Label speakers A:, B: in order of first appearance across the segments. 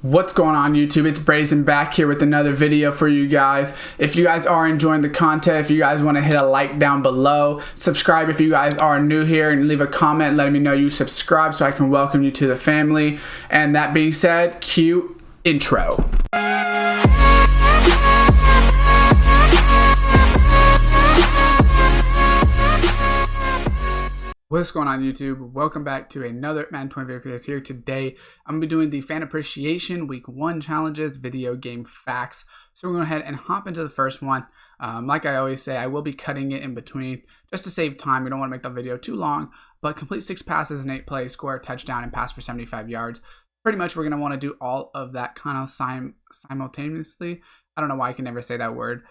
A: What's going on YouTube? It's Brazen back here with another video for you guys. If you guys are enjoying the content, if you guys want to hit a like down below, subscribe if you guys are new here, and leave a comment letting me know you subscribe so I can welcome you to the family. And that being said, cue intro. What's going on YouTube? Welcome back to another Madden 20 video here. Today I'm going to be doing the fan appreciation week 1 challenges video game facts. So we're going to go ahead and hop into the first one. Like I always say, I will be cutting it in between just to save time. We don't want to make the video too long, but complete 6 passes in 8 plays, score a touchdown, and pass for 75 yards. Pretty much we're going to want to do all of that kind of simultaneously. I don't know why I can never say that word.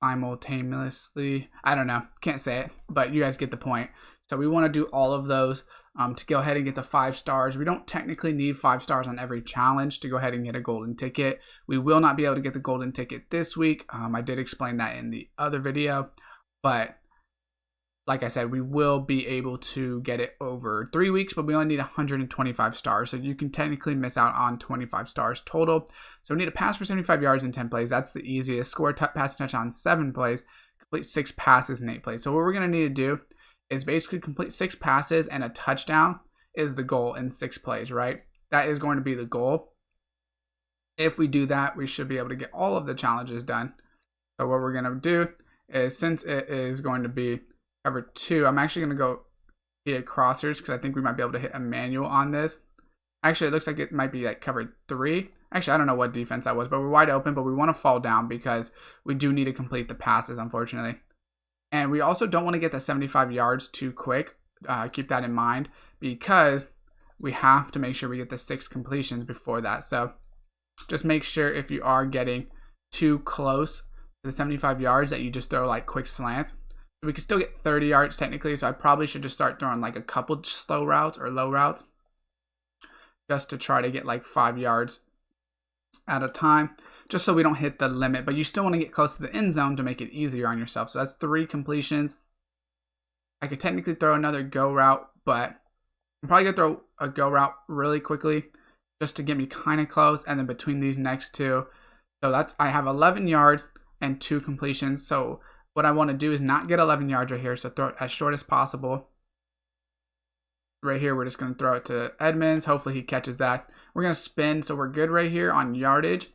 A: Simultaneously. I don't know. Can't say it, but you guys get the point. So we want to do all of those to go ahead and get the 5 stars. We don't technically need 5 stars on every challenge to go ahead and get a golden ticket. We will not be able to get the golden ticket this week. I did explain that in the other video, but like I said, we will be able to get it over 3 weeks, but we only need 125 stars. So you can technically miss out on 25 stars total. So we need to pass for 75 yards in 10 plays. That's the easiest. Score a pass touchdown in 7 plays. Complete 6 passes in 8 plays. So what we're going to need to do is basically complete 6 passes and a touchdown is the goal in 6 plays, right? That is going to be the goal. If we do that, we should be able to get all of the challenges done. So what we're going to do is, since it is going to be cover 2, I'm actually going to go hit crossers because I think we might be able to hit a manual on this. Actually, it looks like it might be like cover 3. Actually, I don't know what defense that was, but we're wide open, but we want to fall down because we do need to complete the passes, unfortunately. And we also don't want to get the 75 yards too quick. Keep that in mind because we have to make sure we get the 6 completions before that. So just make sure if you are getting too close to the 75 yards that you just throw like quick slants. We can still get 30 yards technically, so I probably should just start throwing like a couple slow routes or low routes just to try to get like 5 yards at a time, just so we don't hit the limit. But you still want to get close to the end zone to make it easier on yourself. So that's 3 completions. I could technically throw another go route, but I'm probably going to throw a go route really quickly just to get me kind of close. And then between these next 2, so I have 11 yards and 2 completions. So what I want to do is not get 11 yards right here, so throw it as short as possible. Right here, we're just going to throw it to Edmonds. Hopefully he catches that. We're going to spin, so we're good right here on yardage.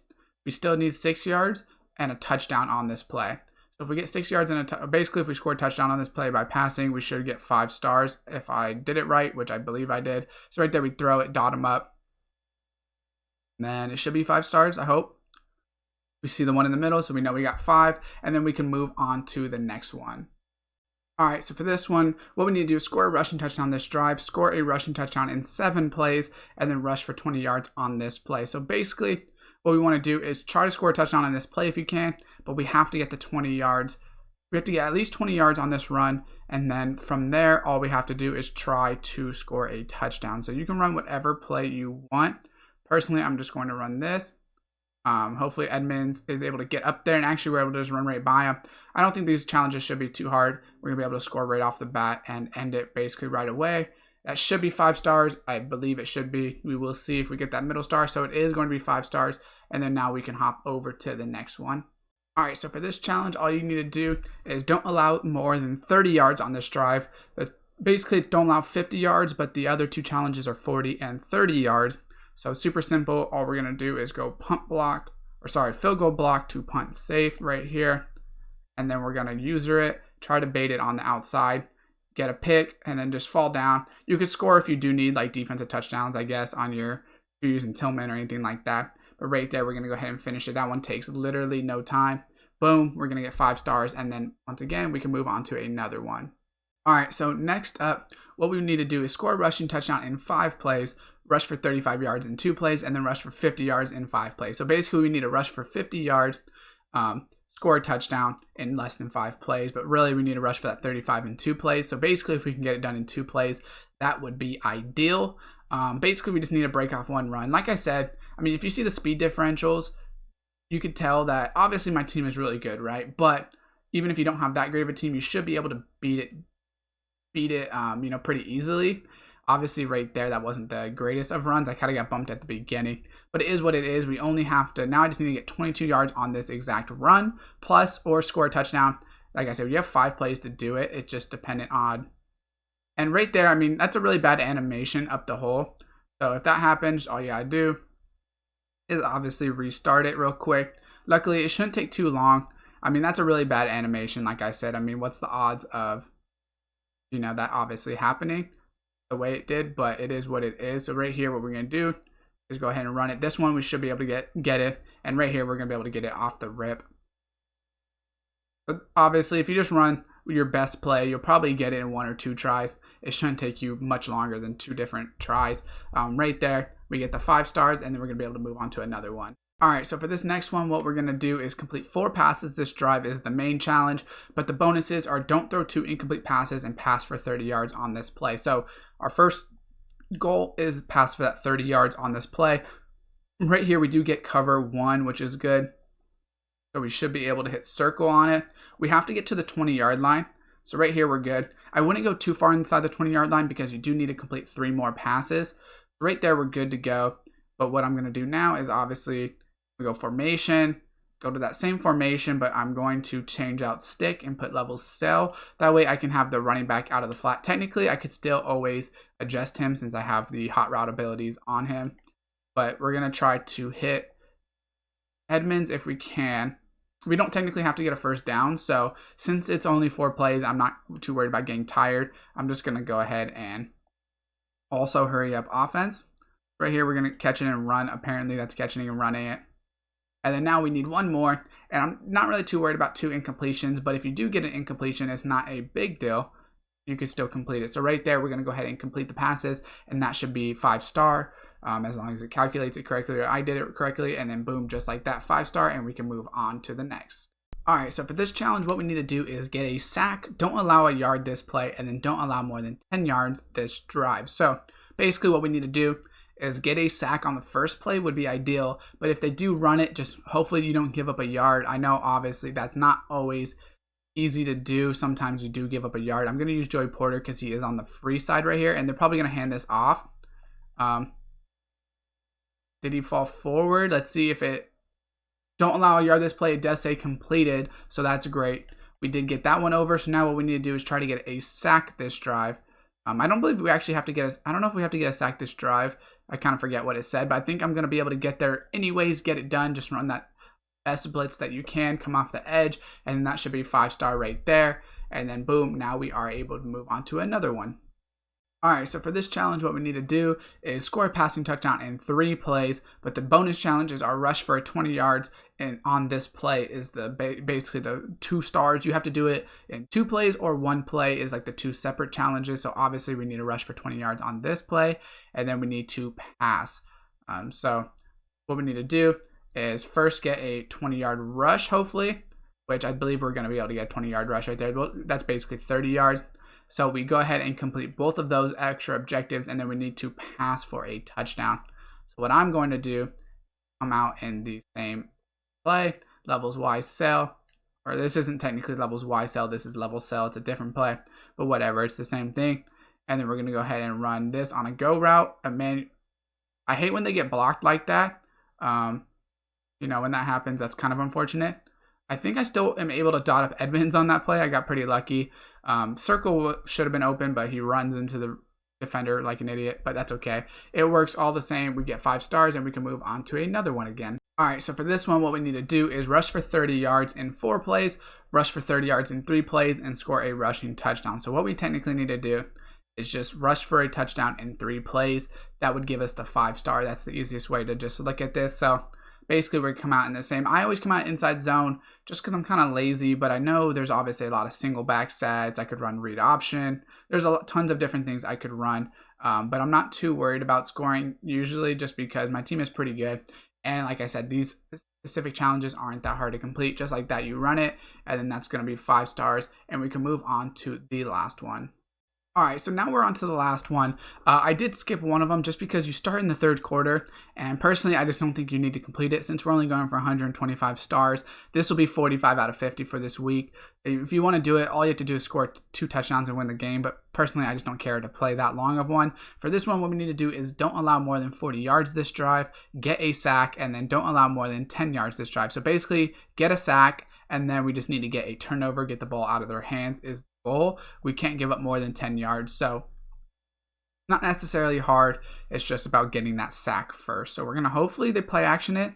A: We still need 6 yards and a touchdown on this play. So if we get 6 yards and basically if we score a touchdown on this play by passing, we should get 5 stars if I did it right, which I believe I did. So right there, we throw it, dot them up. And then it should be 5 stars, I hope. We see the one in the middle, so we know we got 5, and then we can move on to the next one. All right, so for this one, what we need to do is score a rushing touchdown this drive, score a rushing touchdown in 7 plays, and then rush for 20 yards on this play. So basically, what we want to do is try to score a touchdown on this play if you can, but we have to get the 20 yards. We have to get at least 20 yards on this run, and then from there, all we have to do is try to score a touchdown. So you can run whatever play you want. Personally, I'm just going to run this. Hopefully Edmonds is able to get up there, and actually we're able to just run right by him. I don't think these challenges should be too hard. We're going to be able to score right off the bat and end it basically right away. That should be 5 stars. I believe it should be. We will see if we get that middle star. So it is going to be 5 stars. And then now we can hop over to the next one. All right, so for this challenge, all you need to do is don't allow more than 30 yards on this drive. Basically, don't allow 50 yards, but the other 2 challenges are 40 and 30 yards. So super simple. All we're going to do is go field goal block to punt safe right here. And then we're going to user it, try to bait it on the outside, get a pick, and then just fall down. You could score if you do need like defensive touchdowns, I guess, on if you're using Tillman or anything like that. But right there, we're going to go ahead and finish it. That one takes literally no time. Boom, we're going to get 5 stars. And then once again, we can move on to another one. All right, so next up, what we need to do is score a rushing touchdown in 5 plays, rush for 35 yards in 2 plays, and then rush for 50 yards in 5 plays. So basically, we need to rush for 50 yards, score a touchdown in less than 5 plays, but really we need to rush for that 35 in 2 plays. So basically, if we can get it done in 2 plays, that would be ideal. Basically, we just need to break off 1 run. Like I said, I mean, if you see the speed differentials, you could tell that obviously my team is really good, right? But even if you don't have that great of a team, you should be able to beat it, pretty easily. Obviously right there, that wasn't the greatest of runs. I kind of got bumped at the beginning, but it is what it is. We only have to, now I just need to get 22 yards on this exact run plus or score a touchdown. Like I said, you have 5 plays to do it. It's just dependent on, and right there, I mean, that's a really bad animation up the hole. So if that happens, all you gotta do is obviously restart it real quick. Luckily, it shouldn't take too long. I mean, that's a really bad animation, like I said. I mean, what's the odds of, that obviously happening the way it did? But it is what it is. So right here, what we're going to do is go ahead and run it. This one, we should be able to get it. And right here, we're going to be able to get it off the rip. But obviously, if you just run your best play, you'll probably get it in 1 or 2 tries. It shouldn't take you much longer than 2 different tries. Right there, we get the 5 stars, and then we're going to be able to move on to another one. All right, so for this next one, what we're going to do is complete 4 passes. This drive is the main challenge, but the bonuses are don't throw 2 incomplete passes and pass for 30 yards on this play. So our first goal is pass for that 30 yards on this play. Right here, we do get cover 1, which is good. So we should be able to hit circle on it. We have to get to the 20-yard line. So right here, we're good. I wouldn't go too far inside the 20-yard line because you do need to complete 3 more passes. Right there, we're good to go. But what I'm going to do now is obviously we go formation, go to that same formation, but I'm going to change out stick and put level cell. That way I can have the running back out of the flat. Technically, I could still always adjust him since I have the hot route abilities on him. But we're going to try to hit Edmonds if we can. We don't technically have to get a first down, so since it's only 4 plays, I'm not too worried about getting tired. I'm just going to go ahead and also hurry up offense. Right here, we're going to catch it and run. Apparently, that's catching and running it. And then now we need 1 more, and I'm not really too worried about 2 incompletions, but if you do get an incompletion, it's not a big deal. You can still complete it. So right there, we're going to go ahead and complete the passes, and that should be 5-star. As long as it calculates it correctly, or I did it correctly, and then boom, just like that, 5-star, and we can move on to the next. All right, so for this challenge, what we need to do is get a sack, don't allow a yard this play, and then don't allow more than 10 yards this drive. So basically what we need to do is get a sack on the first play would be ideal, but if they do run it, just hopefully you don't give up a yard. I know obviously that's not always easy to do. Sometimes you do give up a yard. I'm going to use Joey Porter because he is on the free side right here, and they're probably going to hand this off. Did he fall forward? Let's see if it... Don't allow a yard this play. It does say completed, so that's great. We did get that one over, so now what we need to do is try to get a sack this drive. I don't believe we actually have to get a... I don't know if we have to get a sack this drive. I kind of forget what it said, but I think I'm going to be able to get there anyways, get it done. Just run that best blitz that you can, come off the edge, and that should be 5-star right there. And then boom, now we are able to move on to another one. All right, so for this challenge, what we need to do is score a passing touchdown in 3 plays, but the bonus challenge is our rush for 20 yards, and on this play is the basically the 2 stars. You have to do it in 2 plays, or 1 play is like the 2 separate challenges. So obviously we need to rush for 20 yards on this play, and then we need to pass. So what we need to do is first get a 20-yard rush, hopefully, which I believe we're going to be able to get a 20-yard rush right there. Well, that's basically 30 yards. So we go ahead and complete both of those extra objectives, and then we need to pass for a touchdown. So what I'm going to do, come out in the same play, levels Y cell, or this isn't technically levels Y cell, this is level cell, it's a different play, but whatever, it's the same thing. And then we're going to go ahead and run this on a go route. I hate when they get blocked like that. When that happens, that's kind of unfortunate. I think I still am able to dot up Edmonds on that play. I got pretty lucky. Circle should have been open, but he runs into the defender like an idiot, but that's okay. It works all the same. We get 5 stars, and we can move on to another one again. All right, so for this one, what we need to do is rush for 30 yards in 4 plays, rush for 30 yards in 3 plays, and score a rushing touchdown. So what we technically need to do is just rush for a touchdown in 3 plays. That would give us the 5-star. That's the easiest way to just look at this. So basically, we come out in the same. I always come out inside zone just because I'm kind of lazy, but I know there's obviously a lot of single back sets. I could run read option. There's tons of different things I could run, but I'm not too worried about scoring usually just because my team is pretty good. And like I said, these specific challenges aren't that hard to complete. Just like that, you run it, and then that's going to be 5 stars, and we can move on to the last one. All right, so now we're on to the last one. I did skip one of them just because you start in the third quarter, and personally, I just don't think you need to complete it since we're only going for 125 stars. This will be 45 out of 50 for this week. If you want to do it, all you have to do is score 2 touchdowns and win the game, but personally, I just don't care to play that long of one. For this one, what we need to do is don't allow more than 40 yards this drive, get a sack, and then don't allow more than 10 yards this drive. So basically, get a sack, and then we just need to get a turnover, get the ball out of their hands is the goal. We can't give up more than 10 yards. So not necessarily hard. It's just about getting that sack first. So we're going to hopefully they play action it.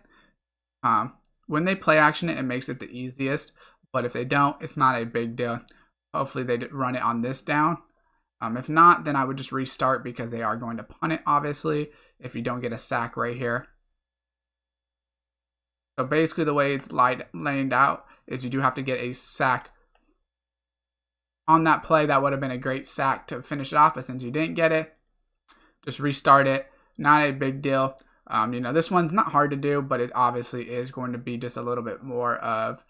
A: When they play action it, it makes it the easiest. But if they don't, it's not a big deal. Hopefully they run it on this down. If not, then I would just restart because they are going to punt it, obviously, if you don't get a sack right here. So basically the way it's laid out is you do have to get a sack on that play. That would have been a great sack to finish it off, but since you didn't get it, just restart it. Not a big deal. This one's not hard to do, but it obviously is going to be just a little bit more of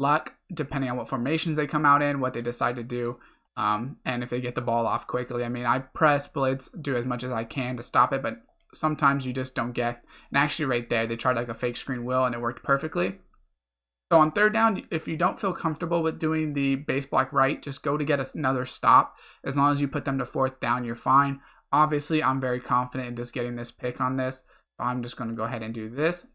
A: luck depending on what formations they come out in, what they decide to do, and if they get the ball off quickly. I mean, I press, blitz, do as much as I can to stop it, but sometimes you just don't get. And actually right there, they tried like a fake screen wheel and it worked perfectly. So on third down, if you don't feel comfortable with doing the base block right, just go to get another stop. As long as you put them to fourth down, you're fine. Obviously, I'm very confident in just getting this pick on this. So I'm just going to go ahead and do this.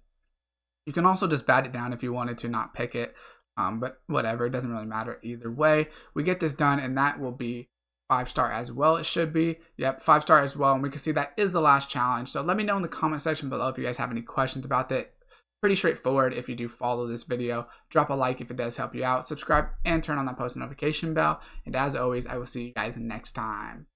A: You can also just bat it down if you wanted to not pick it. But whatever, it doesn't really matter either way. We get this done, and that will be 5-star as well. It should be. Yep, 5-star as well. And we can see that is the last challenge. So let me know in the comment section below if you guys have any questions about that. Pretty straightforward if you do follow this video. Drop a like if it does help you out. Subscribe and turn on that post notification bell. And as always, I will see you guys next time.